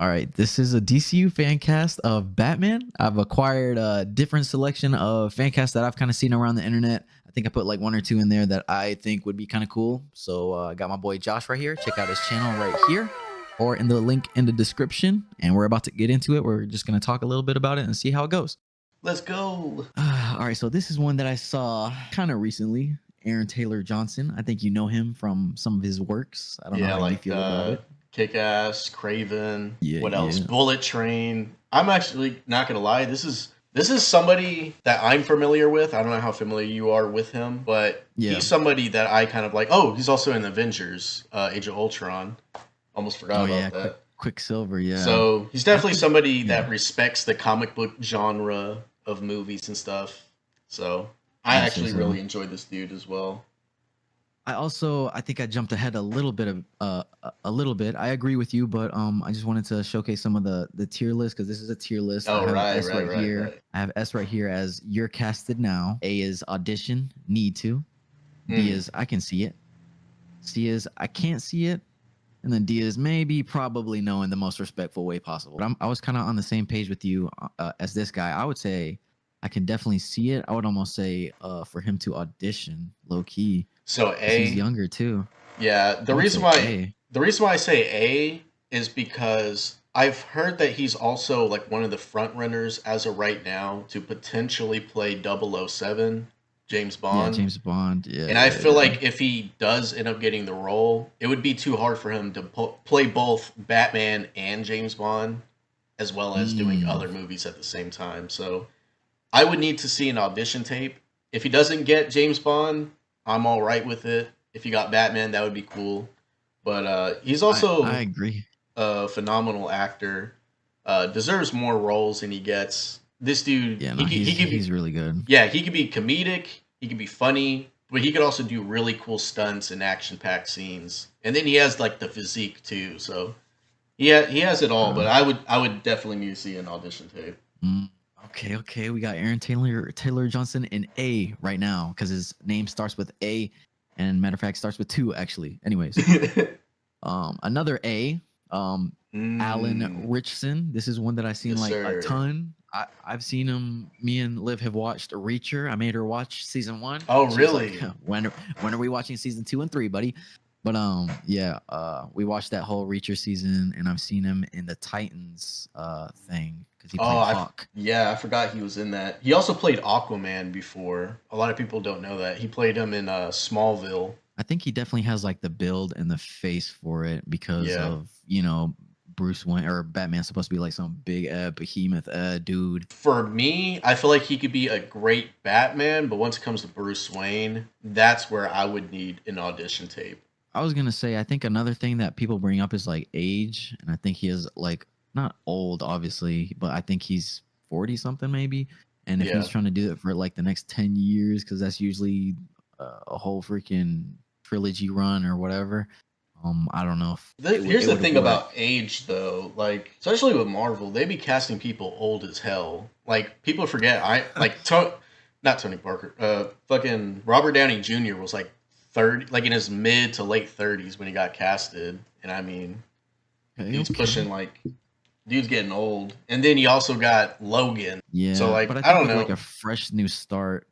All right, this is a DCU fan cast of Batman. I've acquired a different selection of fan casts that I've kind of seen around the internet. I think I put like one or two in there that I think would be kind of cool. So I got my boy Josh right here. Check out his channel right here or in the link in the description. And we're about to get into it. We're just going to talk a little bit about it and see how it goes. Let's go. All right, so this is one that I saw kind of recently. Aaron Taylor Johnson. I think you know him from some of his works. I don't know how you feel about it. Kick-Ass, Craven. Yeah, what else? yeah. Bullet Train. I'm actually not gonna lie. This is somebody that I'm familiar with. I don't know how familiar you are with him, but he's somebody that I kind of like. Oh, he's also in Avengers, Age of Ultron. Almost forgot about that. Quicksilver, yeah. So he's definitely somebody that respects the comic book genre of movies and stuff. So I actually really enjoyed this dude as well. I think I jumped ahead a little bit. I agree with you, but I just wanted to showcase some of the tier list because this is a tier list. Oh, I have right here. Right. I have S right here as you're casted now. A is audition, need to. B is I can see it. C is I can't see it. And then D is maybe, probably, no, in the most respectful way possible. But I was kind of on the same page with you as this guy. I would say I can definitely see it. I would almost say for him to audition, low key. So A. He's younger too. Yeah, the reason why I say A is because I've heard that he's also like one of the front runners as of right now to potentially play 007. James Bond. Yeah, James Bond. Yeah. And I feel like if he does end up getting the role, it would be too hard for him to play both Batman and James Bond, as well as doing other movies at the same time. So I would need to see an audition tape. If he doesn't get James Bond, I'm all right with it. If he got Batman, that would be cool. But he's also I agree. A phenomenal actor. Deserves more roles than he gets. This dude, he's really good. Yeah, he could be comedic, he could be funny, but he could also do really cool stunts and action-packed scenes. And then he has like the physique too, so he has it all. But I would definitely need to see an audition tape. Okay. We got Aaron Taylor Johnson in A right now because his name starts with A, and matter of fact starts with 2 actually. Anyways, another A, Alan Richardson. This is one that I've seen a ton. I've seen him. Me and Liv have watched Reacher. I made her watch season 1. Oh, really? Like, when are we watching season 2 and 3, buddy? But we watched that whole Reacher season, and I've seen him in the Titans thing because he played Hawk. I forgot he was in that. He also played Aquaman before. A lot of people don't know that. He played him in Smallville. I think he definitely has like the build and the face for it because of Bruce Wayne or Batman's supposed to be like some big behemoth dude. For me, I feel like he could be a great Batman, but once it comes to Bruce Wayne, that's where I would need an audition tape. I was gonna say, I think another thing that people bring up is like age, and I think he is like not old, obviously, but I think he's 40 something maybe. And if he's trying to do it for like the next 10 years, because that's usually a whole freaking trilogy run or whatever. I don't know. Here's the thing about age, though. Like, especially with Marvel, they be casting people old as hell. Like, people forget. Not Tony Parker. Fucking Robert Downey Jr. was like 30, like in his mid to late 30s when he got casted. And I mean, he's pushing like, dude's getting old. And then you also got Logan. Yeah. So like, but I don't know. Like a fresh new start.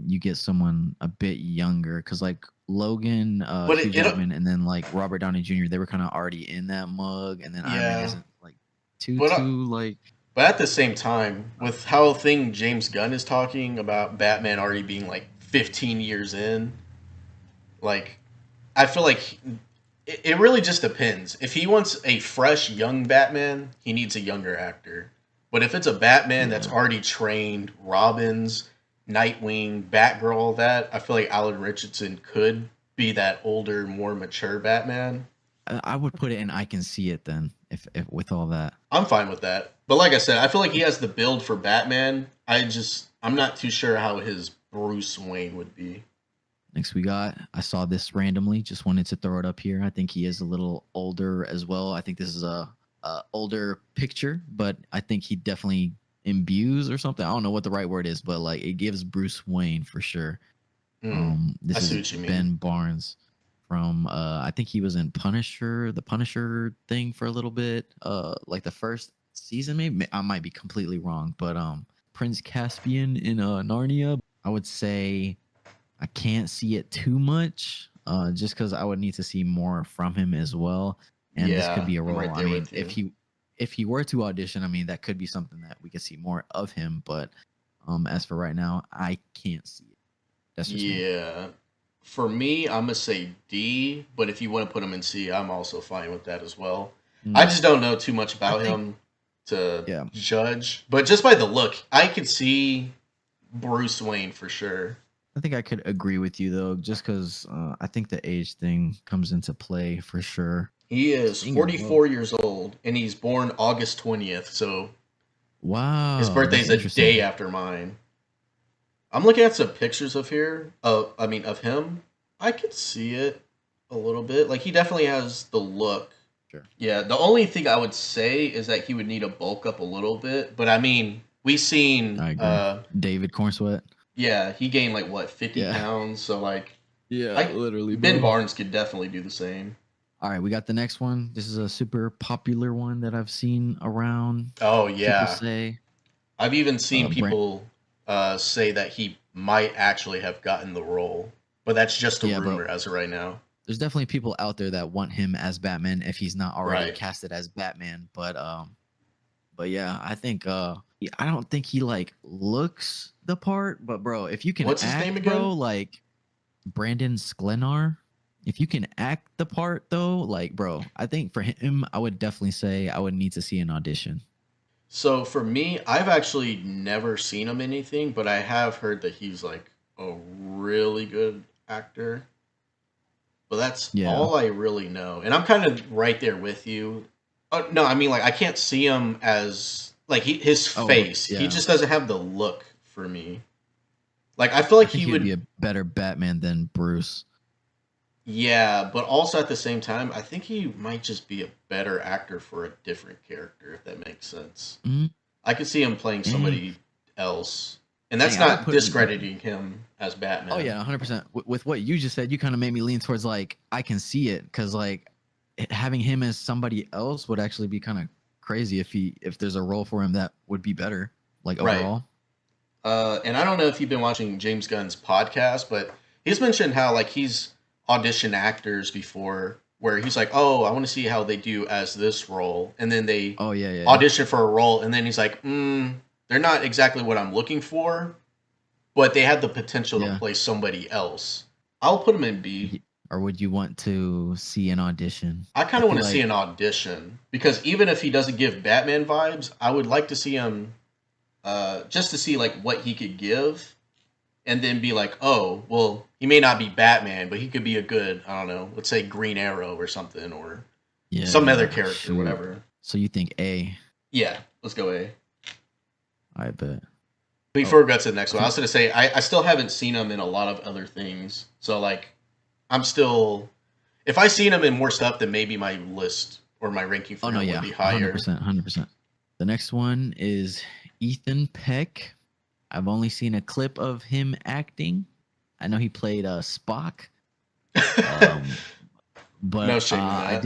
You get someone a bit younger because like Logan, Hugh Jackman, and then like Robert Downey Jr. They were kind of already in that mug, and then Iron Man isn't like too like. But at the same time, with how James Gunn is talking about Batman already being like 15 years in, like I feel like it really just depends. If he wants a fresh young Batman, he needs a younger actor. But if it's a Batman that's already trained, Robins, Nightwing, Batgirl, all that, I feel like Alan Richardson could be that older, more mature Batman. I would put it in I can see it then, if with all that. I'm fine with that. But like I said, I feel like he has the build for Batman. I'm not too sure how his Bruce Wayne would be. Next I saw this randomly, just wanted to throw it up here. I think he is a little older as well. I think this is a older picture, but I think he definitely imbues or something. I don't know what the right word is, but like it gives Bruce Wayne for sure. This is Ben Barnes from I think he was in the Punisher thing for a little bit. Like the first season, maybe I might be completely wrong, but Prince Caspian in Narnia. I would say I can't see it too much, just because I would need to see more from him as well. And this could Yeah, be a I'm role. right I there mean, with you. if he were to audition, I mean that could be something that we could see more of him. But as for right now, I can't see it. That's just me. Yeah. For me, I'm gonna say D, but if you want to put him in C, I'm also fine with that as well. I Mm, just don't know too much I about think him to yeah, judge, but just by the look, I could see Bruce Wayne for sure. I think I could agree with you though, just because I think the age thing comes into play for sure. He is Singer though. 44 years old and he's born August 20th, so his Wow, that's birthday's a day interesting. after mine. I'm looking at some pictures of here, of him. I could see it a little bit. Like he definitely has the look. Sure. Yeah, the only thing I would say is that he would need to bulk up a little bit. But I mean, we seen, I agree. David Cornsweat. yeah, he gained like what 50 Yeah. pounds. So like, Yeah, I literally, Ben bro. Barnes could definitely do the same. All right, we got the next one. This is a super popular one that I've seen around. Oh People yeah, say, I've even seen Brent. people say that he might actually have gotten the role, but that's just a Yeah, but rumor as of right now. there's definitely people out there that want him as Batman if he's not already Right. casted as Batman. But yeah, I think I don't think he like looks the part. But bro, if you can What's his name act, bro, again? like Brandon Sklenar. If you can act the part though, like bro, I think for him, I would definitely say I would need to see an audition. So for me, I've actually never seen him in anything, but I have heard that he's like a really good actor. But that's Yeah. all I really know. And I'm kind of right there with you. No, I mean like I can't see him as like his Oh face. He yeah. just doesn't have the look for me. Like I feel like I think he he would be would. a better Batman than Bruce. Yeah, but also at the same time, I think he might just be a better actor for a different character, if that makes sense. Mm, I could see him playing dang, somebody else, and that's dang, I would not put him. discrediting him as Oh Batman. yeah, 100%. With what you just said, you kind of made me lean towards like I can see it because like having him as somebody else would actually be kind of crazy if there's a role for him that would be better like Right. overall. And I don't know if you've been watching James Gunn's podcast, but he's mentioned how like he's auditioned actors before where he's like, "Oh, I want to see how they do as this role," and then they Oh yeah, yeah, yeah. audition for a role, and then he's like, "They're not exactly what I'm looking for, but they have the potential to Yeah. play somebody else." I'll put him in B. Or would you want to see an audition? I I kind of want feel to see like an audition because even if he doesn't give Batman vibes, I would like to see him just to see like what he could give, and then be like, oh, well, he may not be Batman, but he could be a good, I don't know, let's say Green Arrow or something, or some other yeah, character, shoot. whatever. So you think A? Yeah, let's go A. I bet. Oh, Before we got to the next one, I for, was going to say I still haven't seen him in a lot of other things, so like I'm still, if I seen him in more stuff, then maybe my list or my ranking oh for no, him would yeah, be hundred higher. percent, 100%. The next one is Ethan Peck. I've only seen a clip of him acting. I know he played Spock, um, No but shame in that.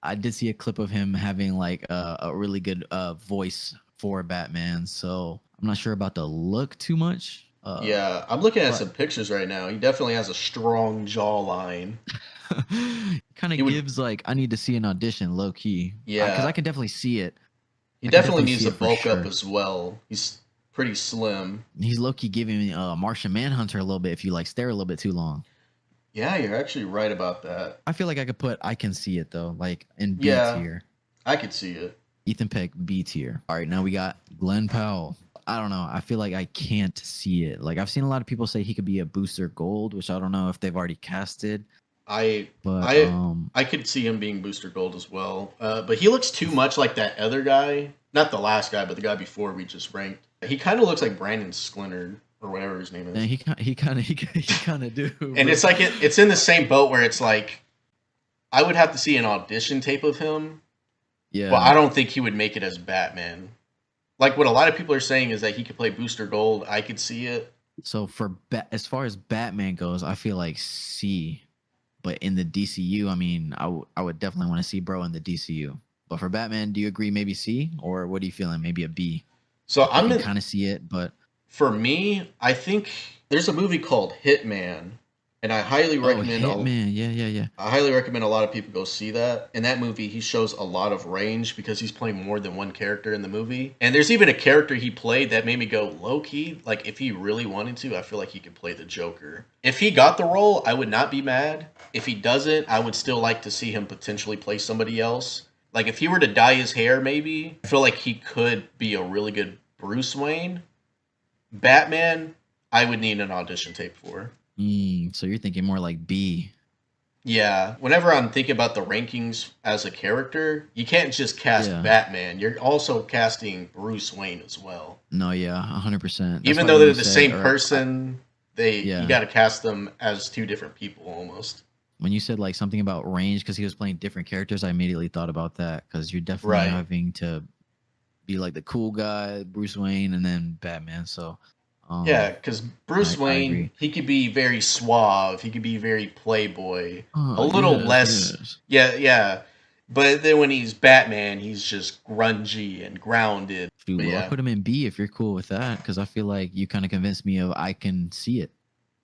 I did see a clip of him having like a really good voice for Batman. So I'm not sure about the look too much. Yeah, I'm looking at But some pictures right now. He definitely has a strong jawline. kind He of would, gives like I need to see an audition low key because I yeah, can definitely see it. he I can definitely definitely needs see to it for bulk up sure. as well. He's pretty slim. He's low key giving me Martian Manhunter a little bit if you like stare a little bit too long. Yeah, you're actually right about that. I feel like I could put I can see it though, like in B Yeah, tier. I could see it. Ethan Peck B tier. All right, now we got Glen Powell. I don't know. I feel like I can't see it. Like I've seen a lot of people say he could be a booster gold, which I don't know if they've already casted, I but I I could see him being Booster Gold as well. But he looks too much like that other guy. Not the last guy, but the guy before we just ranked. He kind of looks like Brandon Sklenar or whatever his name man, is. he kind of do, And bro. it's like it's in the same boat where it's like I would have to see an audition tape of him, but Yeah. I don't think he would make it as Batman. Like what a lot of people are saying is that he could play Booster Gold. I could see it. So for as far as Batman goes, I feel like C. But in the DCU, I mean, I would definitely want to see bro in the DCU. But for Batman, do you agree maybe C, or what are you feeling? Maybe a B? So I can kind of see it, but for me, I think there's a movie called Hitman, and I highly oh, recommend. Hitman, yeah. I highly recommend a lot of people go see that. In that movie, he shows a lot of range because he's playing more than one character in the movie. And there's even a character he played that made me go low key. Like, if he really wanted to, I feel like he could play the Joker. If he got the role, I would not be mad. If he doesn't, I would still like to see him potentially play somebody else. Like, if he were to dye his hair, maybe, I feel like he could be a really good Bruce Wayne. Batman, I would need an audition tape for. So you're thinking more like B. Yeah, whenever I'm thinking about the rankings as a character, you can't just cast Batman. You're also casting Bruce Wayne as well. No, yeah, 100%. Even though they're the same person, you got to cast them as two different people almost. When you said like something about range because he was playing different characters, I immediately thought about that because you're definitely having to be like the cool guy, Bruce Wayne, and then Batman. So yeah, because Bruce Wayne, he could be very suave. He could be very playboy. A little less. Yes. Yeah. But then when he's Batman, he's just grungy and grounded. Dude, I'll put him in B if you're cool with that, because I feel like you kind of convinced me of I can see it.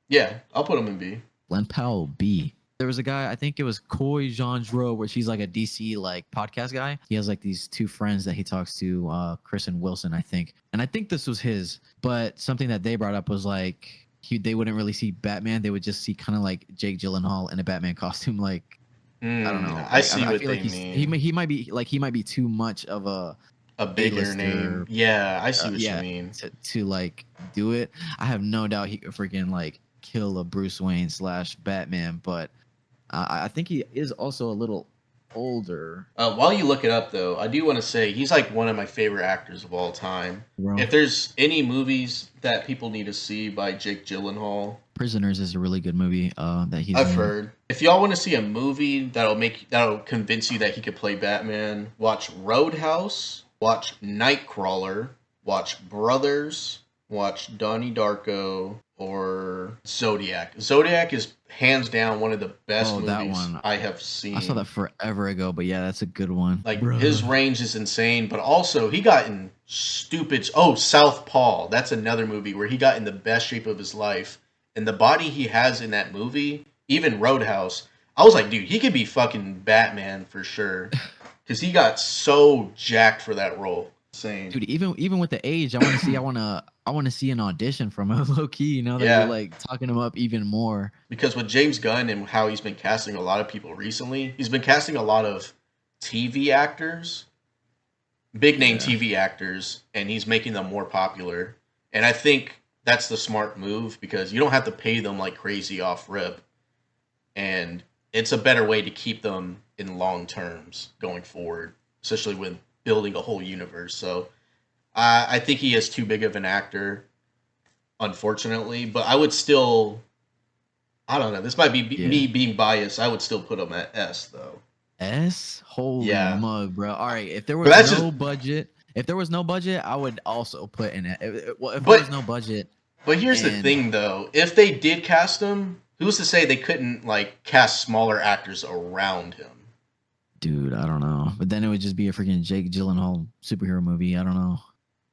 Yeah, I'll put him in B. Glen Powell, B. There was a guy, I think it was Coy Jean-Dro, where she's like a DC like podcast guy. He has like these two friends that he talks to, Chris and Wilson, I think. And I think this was his. But something that they brought up was like they wouldn't really see Batman. They would just see kind of like Jake Gyllenhaal in a Batman costume. Like I don't know. I see what they mean. He might be too much of a bigger name. Yeah, I see what you mean. To like do it. I have no doubt he could freaking like kill a Bruce Wayne / Batman, but I think he is also a little older. While you look it up, though, I do want to say he's like one of my favorite actors of all time. Bro. If there's any movies that people need to see by Jake Gyllenhaal, Prisoners is a really good movie that I've heard. If y'all want to see a movie that'll convince you that he could play Batman, watch Roadhouse, watch Nightcrawler, watch Brothers, watch Donnie Darko, or Zodiac. Zodiac is hands down one of the best movies I have seen. I saw that forever ago, but yeah, that's a good one. Like, his range is insane, but also he got in stupid... Oh, Southpaw. That's another movie where he got in the best shape of his life. And the body he has in that movie, even Roadhouse, I was like, dude, he could be fucking Batman for sure. Because he got so jacked for that role. Insane. Dude, even with the age, I want to see an audition from him, low key. You know, that you're like talking him up even more. Because with James Gunn and how he's been casting a lot of people recently, he's been casting a lot of TV actors, big name TV actors, and he's making them more popular. And I think that's the smart move because you don't have to pay them like crazy off rip, and it's a better way to keep them in long terms going forward, especially with building a whole universe. So I think he is too big of an actor, unfortunately, but I would still, I don't know, this might be me being biased. I would still put him at S though. S? Holy mug, bro. All right, if there was no budget, I would also put in it. If there was no budget. But here's the thing though, if they did cast him, who's to say they couldn't like cast smaller actors around him? Dude, I don't know. But then it would just be a freaking Jake Gyllenhaal superhero movie. I don't know.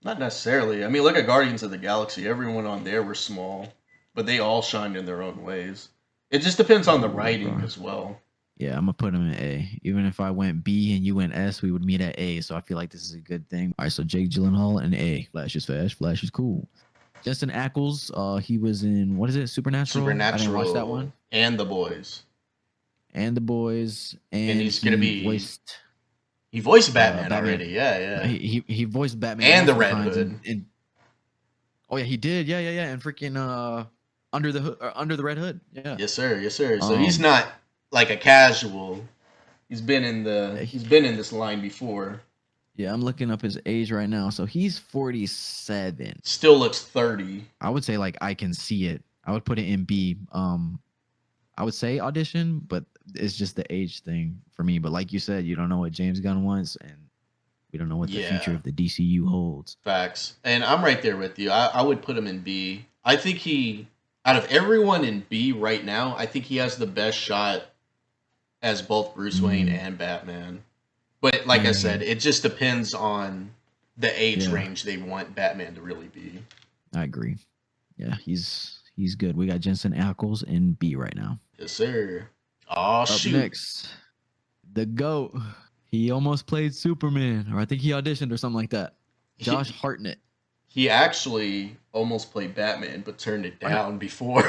Not necessarily. I mean, look at Guardians of the Galaxy. Everyone on there were small, but they all shined in their own ways. It just depends on the writing as well. Yeah, I'm going to put him in A. Even if I went B and you went S, we would meet at A. So I feel like this is a good thing. All right, so Jake Gyllenhaal and A. Flash is fast. Flash is cool. Jensen Ackles, he was in, what is it, Supernatural? I didn't watch that one. And The Boys. And he's going to be... He voiced Batman already. Yeah. He voiced Batman and the Red Hood. Oh yeah, he did. Yeah. And freaking under the Red Hood. Yeah. Yes, sir. So he's not like a casual. He's been in this line before. Yeah, I'm looking up his age right now. So he's 47. Still looks 30. I would say like I can see it. I would put it in B. I would say audition, but it's just the age thing for me. But like you said, you don't know what James Gunn wants, and we don't know what the future of the DCU holds. Facts. And I'm right there with you. I would put him in B. I think out of everyone in B right now, I think he has the best shot as both Bruce Wayne and Batman. But like I said, it just depends on the age range they want Batman to really be. I agree. Yeah, he's good. We got Jensen Ackles in B right now. Yes, sir. Oh, shoot. Up next, the GOAT. He almost played Superman, or I think he auditioned or something like that. Josh Hartnett. He actually almost played Batman, but turned it down before.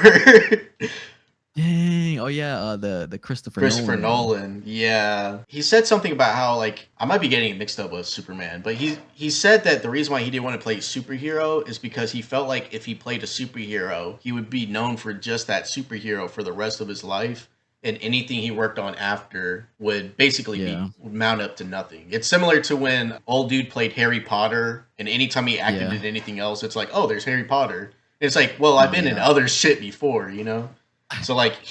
Dang. Oh yeah, the Christopher Nolan. Yeah. He said something about how, like, I might be getting it mixed up with Superman, but he said that the reason why he didn't want to play superhero is because he felt like if he played a superhero, he would be known for just that superhero for the rest of his life, and anything he worked on after would basically would mount up to nothing. It's similar to when old dude played Harry Potter, and anytime he acted in anything else, it's like, oh, there's Harry Potter. It's like, well, I've been in other shit before, you know? So, like,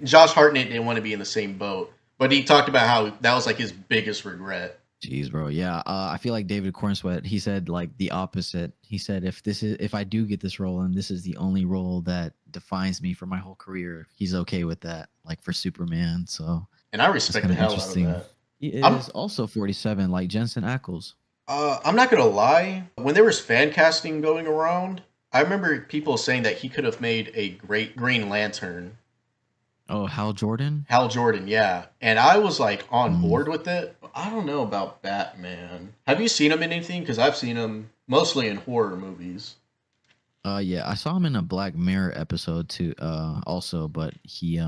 Josh Hartnett didn't want to be in the same boat, but he talked about how that was, like, his biggest regret. Jeez, bro. Yeah, I feel like David Cornsweet, he said, like, the opposite. He said, if I do get this role and this is the only role that defines me for my whole career, he's okay with that, like, for Superman. So, and I respect the hell out of that. He is also 47, like Jensen Ackles. I'm not going to lie. When there was fan casting going around, I remember people saying that he could have made a great Green Lantern. Oh, Hal Jordan? Hal Jordan, yeah. And I was, like, on board with it. I don't know about Batman. Have you seen him in anything? Because I've seen him mostly in horror movies. Yeah, I saw him in a Black Mirror episode too. Also, but he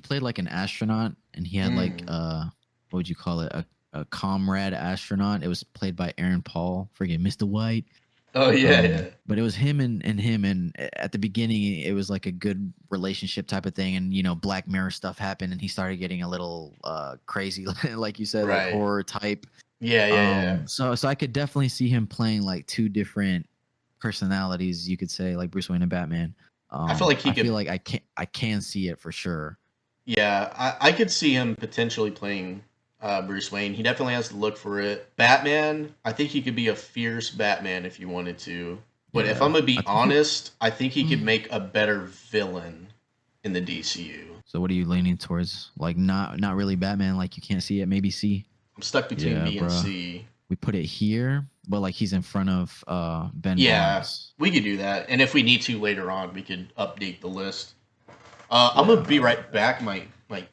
played like an astronaut, and he had like what would you call it? A comrade astronaut. It was played by Aaron Paul, friggin' Mr. White. Oh yeah. But it was him and him, and at the beginning it was like a good relationship type of thing, and you know, Black Mirror stuff happened, and he started getting a little crazy, like you said, like horror type. Yeah. So I could definitely see him playing like two different personalities, you could say, like Bruce Wayne and Batman. I feel like I can see it for sure. Yeah, I could see him potentially playing Bruce Wayne. He definitely has the look for it. Batman, I think he could be a fierce Batman if you wanted to. But if I'm going to be honest, I think he could make a better villain in the DCU. So what are you leaning towards? Like not really Batman, like you can't see it, maybe C? I'm stuck between B and C. We put it here, but like he's in front of Ben Barnes. We could do that. And if we need to later on, we could update the list. I'm going to be right back. My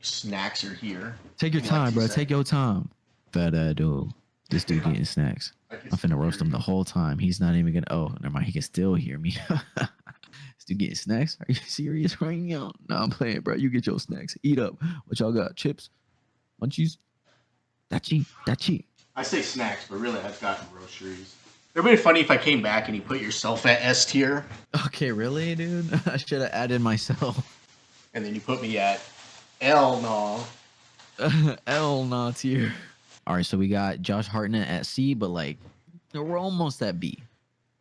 snacks are here. Take your time, bro. Take your time. Fat dude. This dude getting snacks. I'm finna roast him the whole time. He's not even gonna. Oh, never mind. He can still hear me. This dude getting snacks? Are you serious right now? No, I'm playing, bro. You get your snacks. Eat up. What y'all got? Chips? Munchies? That cheap. I say snacks, but really I've gotten groceries. It would be funny if I came back and you put yourself at S tier. Okay, really, dude? I should have added myself. And then you put me at L nah tier. All right, so we got Josh Hartnett at C, but like we're almost at B.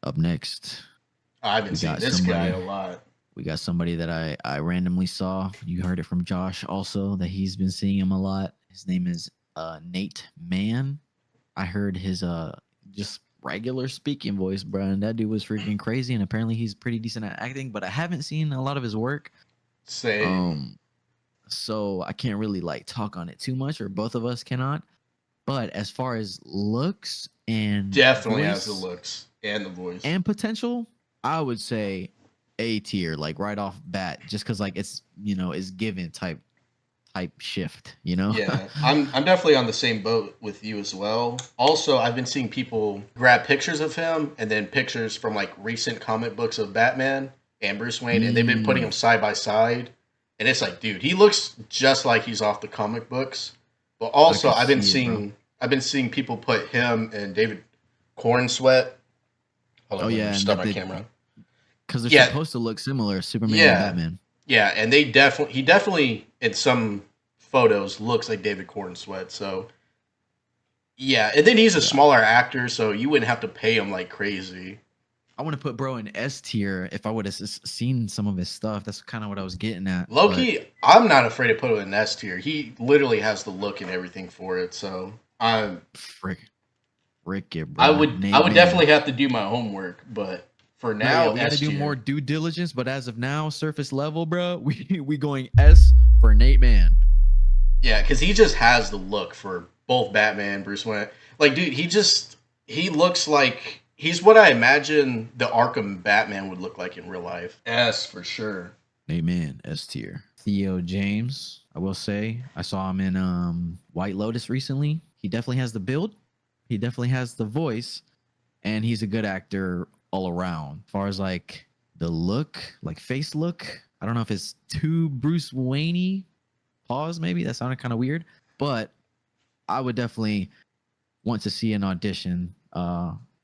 Up next, I've been seeing this guy a lot. We got somebody that I randomly saw. You heard it from Josh also that he's been seeing him a lot. His name is Nate Mann. I heard his just regular speaking voice, bro, and that dude was freaking crazy. And apparently he's pretty decent at acting, but I haven't seen a lot of his work. Same. So I can't really like talk on it too much, or both of us cannot. But as far as looks and definitely has the looks and the voice and potential, I would say A tier, like right off bat, just because like it's is given type shift, Yeah, I'm definitely on the same boat with you as well. Also, I've been seeing people grab pictures of him and then pictures from like recent comic books of Batman and Bruce Wayne, and they've been putting them side by side, and it's like, dude, he looks just like he's off the comic books. But also, I've been seeing people put him and David Cornsweet. Hold on, let me start my camera. Because they're supposed to look similar, Superman and Batman. Yeah, and he definitely in some photos looks like David Cornsweet. So yeah, and then he's a smaller actor, so you wouldn't have to pay him like crazy. I want to put bro in S tier if I would have seen some of his stuff. That's kind of what I was getting at. Low-key, I'm not afraid to put him in S tier. He literally has the look and everything for it. So I'm Rick, bro. I would definitely have to do my homework, but for now, we got to do more due diligence. But as of now, surface level, bro, we going S for Nate Mann. Yeah, because he just has the look for both Batman, Bruce Wayne. Like, dude, he looks like he's what I imagine the Arkham Batman would look like in real life. S for sure. Amen. S tier. Theo James. I will say I saw him in White Lotus recently. He definitely has the build. He definitely has the voice, and he's a good actor all around. As far as like the look, like face look, I don't know if it's too Bruce Wayne-y. Pause, maybe that sounded kind of weird, but I would definitely want to see an audition.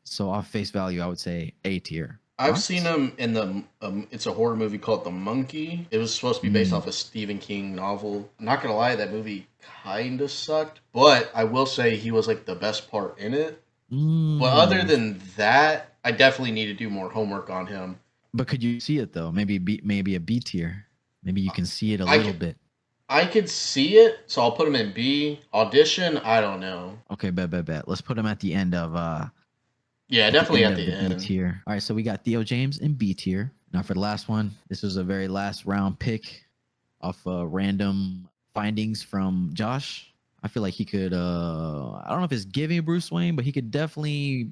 So off face value, I would say A tier. I've seen Thoughts? him in the it's a horror movie called The Monkey. It was supposed to be based Mm. off a Stephen King novel. I'm not gonna lie, that movie kind of sucked, but I will say he was like the best part in it. But other Mm. than that, I definitely need to do more homework on him. But could you see it though? Maybe a B tier. Maybe you can see it a I little could, bit. I could see it, so I'll put him in B. Audition, I don't know. Okay, bet. Let's put him Yeah, at the definitely end at of the the B end. tier. All right, so we got Theo James in B tier. Now for the last one, this was a very last round pick off random findings from Josh. I feel like he could I don't know if it's giving Bruce Wayne, but he could definitely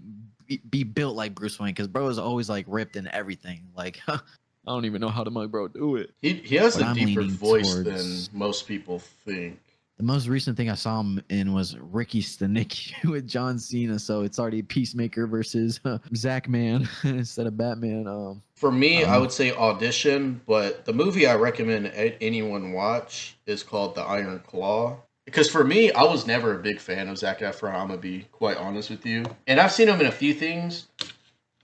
be built like Bruce Wayne because bro is always like ripped and everything. Like I don't even know how to my bro do it. He has But a I'm deeper leaning voice than towards most people think. the most recent thing I saw him in was Ricky Stenicki with John Cena. So it's already Peacemaker versus Zack Man instead of Batman. For I me, don't I know. would say Audition, but the movie I recommend anyone watch is called The Iron Claw. Because for me, I was never a big fan of Zac Efron. I'm gonna be quite honest with you, and I've seen him in a few things,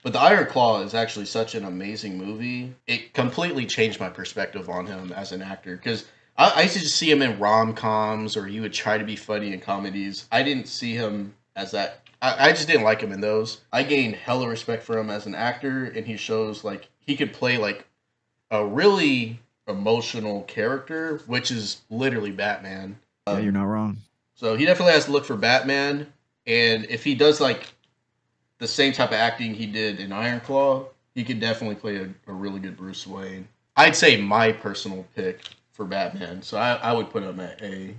but The Iron Claw is actually such an amazing movie. It completely changed my perspective on him as an actor. Because I used to just see him in rom coms, or he would try to be funny in comedies. I didn't see him as that. I just didn't like him in those. I gained hella respect for him as an actor, and he shows like he could play like a really emotional character, which is literally Batman. Yeah, you're not wrong. So he definitely has to look for Batman, and if he does like the same type of acting he did in Iron Claw, he could definitely play a really good Bruce Wayne. I'd say my personal pick for Batman, so I would put him at A.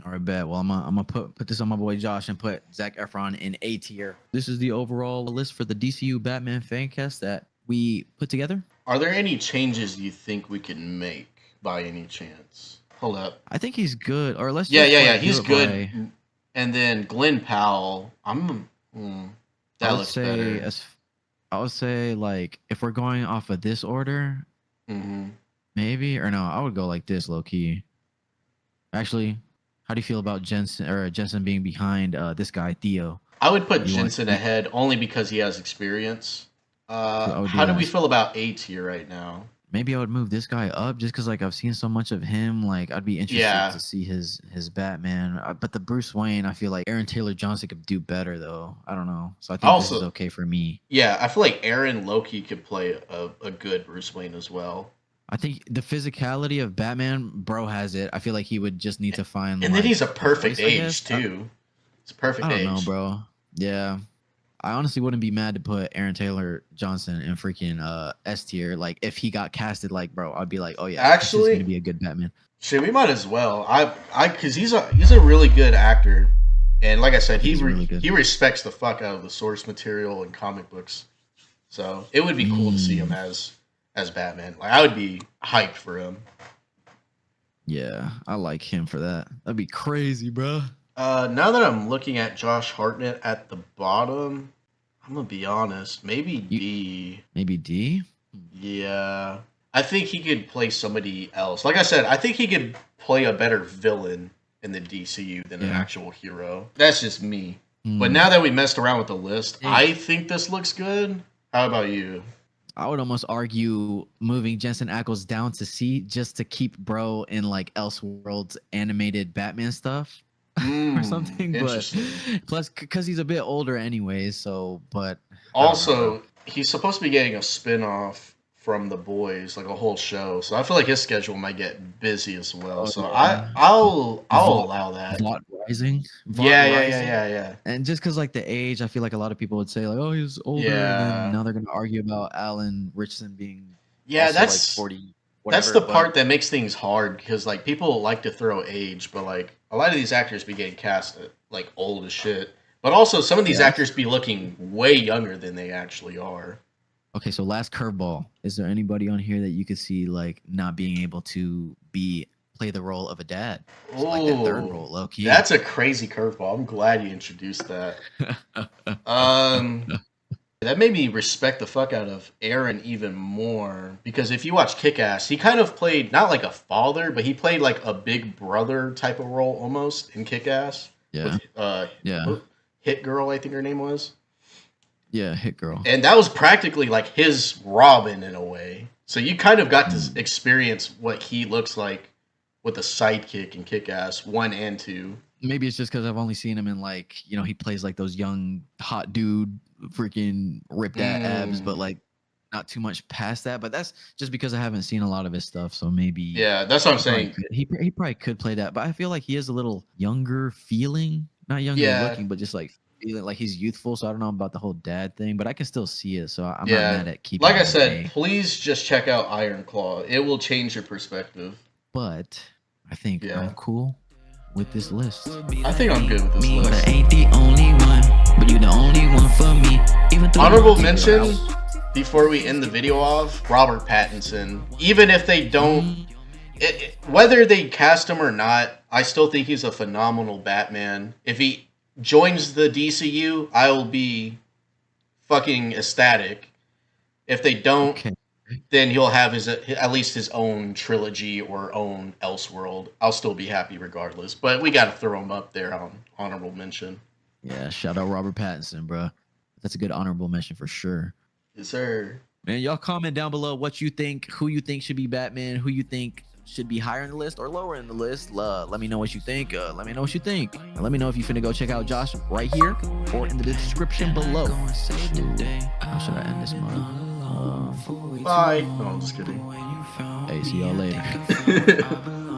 All right, bet. Well, I'm gonna put this on my boy Josh and put Zac Efron in A tier. This is the overall list for the DCU Batman fan cast that we put together. Are there any changes you think we can make by any chance? Hold up. I think he's good, or let's Yeah, just yeah, yeah. like do He's it by. good. And then Glen Powell. I That would looks say better. as I would say like if we're going off of this order, hmm maybe or no, I would go like this low key. Actually, how do you feel about Jensen being behind this guy Theo? I would put You want Jensen you, ahead only because he has experience. I would do How do we that. feel about A tier right now? Maybe I would move this guy up just because like I've seen so much of him. Like I'd be interested Yeah. to see his Batman. But the Bruce Wayne, I feel like Aaron Taylor Johnson could do better though. I don't know. So I think this is Also, okay for me. yeah, I feel like Aaron Loki could play a good Bruce Wayne as well. I think the physicality of Batman, bro, has it. I feel like he would just need to find And then like he's a the perfect voice, I age guess. too. It's a I perfect don't know, age. bro. Yeah. I honestly wouldn't be mad to put Aaron Taylor Johnson in freaking S tier. Like if he got casted, like bro, I'd be like, oh yeah, this is gonna Actually, be a good Batman. shit, we might as well. Because he's a really good actor, and like I said, He's really good. he respects the fuck out of the source material and comic books. So it would be cool to see him Mm, as Batman. Like I would be hyped for him. yeah, I like him for that. That'd be crazy, bro. Now that I'm looking at Josh Hartnett at the bottom, I'm gonna be honest. Maybe You D. maybe D? Yeah, I think he could play somebody else. Like I said, I think he could play a better villain in the DCU than an Yeah. actual hero. That's just me. But Mm. now that we messed around with the list, Hey, I think this looks good. How about you? I would almost argue moving Jensen Ackles down to C just to keep bro in like Elseworlds animated Batman stuff or something. But Interesting. plus, because he's a bit older anyways. So, but I don't know, bro. Also, he's supposed to be getting a spin-off from The Boys, like a whole show. So I feel like his schedule might get busy as well. Oh So yeah, I'll Vought, allow that. Vought Rising, Vought Yeah, Rising. yeah. And just because like the age, I feel like a lot of people would say like, oh, he's older, and then Yeah. now they're gonna argue about Alan Richardson being Yeah, also like that's 40. whatever. That's the but part that makes things hard because like people like to throw age, but like a lot of these actors be getting cast at, like old as shit. But also some of these Yeah. actors be looking way younger than they actually are. Okay, so last curveball. Is there anybody on here that you could see like not being able to play the role of a dad? So, like that third Ooh, role, low key. that's a crazy curveball. I'm glad you introduced that. That made me respect the fuck out of Aaron even more because if you watch Kick-Ass, he kind of played not like a father, but he played like a big brother type of role almost in Kick-Ass. Yeah. With, Yeah. Hit Girl, I think her name was. Yeah, Hit Girl. And that was practically like his Robin in a way. So you kind of got to experience what he looks like with a sidekick in Kick-Ass 1 and 2. Maybe it's just because I've only seen him in like, he plays like those young hot dude, freaking ripped at abs, but like not too much past that. But that's just because I haven't seen a lot of his stuff. So maybe Yeah, that's what I'm saying. He probably could play that, but I feel like he is a little younger feeling, not younger looking, but just like feeling like he's youthful. So I don't know about the whole dad thing, but I can still see it. So I'm not mad at keeping. Like I said, please just check out Iron Claw. It will change your perspective. But I think I'm cool with this list. I think I'm good with this list. But I ain't the only one, but you the only one for me. Even honorable mention before we end the video off, Robert Pattinson. Even if they don't, whether they cast him or not, I still think he's a phenomenal Batman. If he joins the DCU, I will be fucking ecstatic. If they don't, then he'll have at least his own trilogy or own Elseworld. I'll still be happy regardless. But we got to throw him up there on honorable mention. Yeah, shout out Robert Pattinson, bro. That's a good honorable mention for sure. Yes, sir. Man, y'all comment down below what you think, who you think should be Batman, who you think should be higher in the list or lower in the list. Let me know what you think. Let me know what you think. And let me know if you finna go check out Josh right here or in the description below. How should I end this month? Bye. No, I'm just kidding. Hey, see y'all later.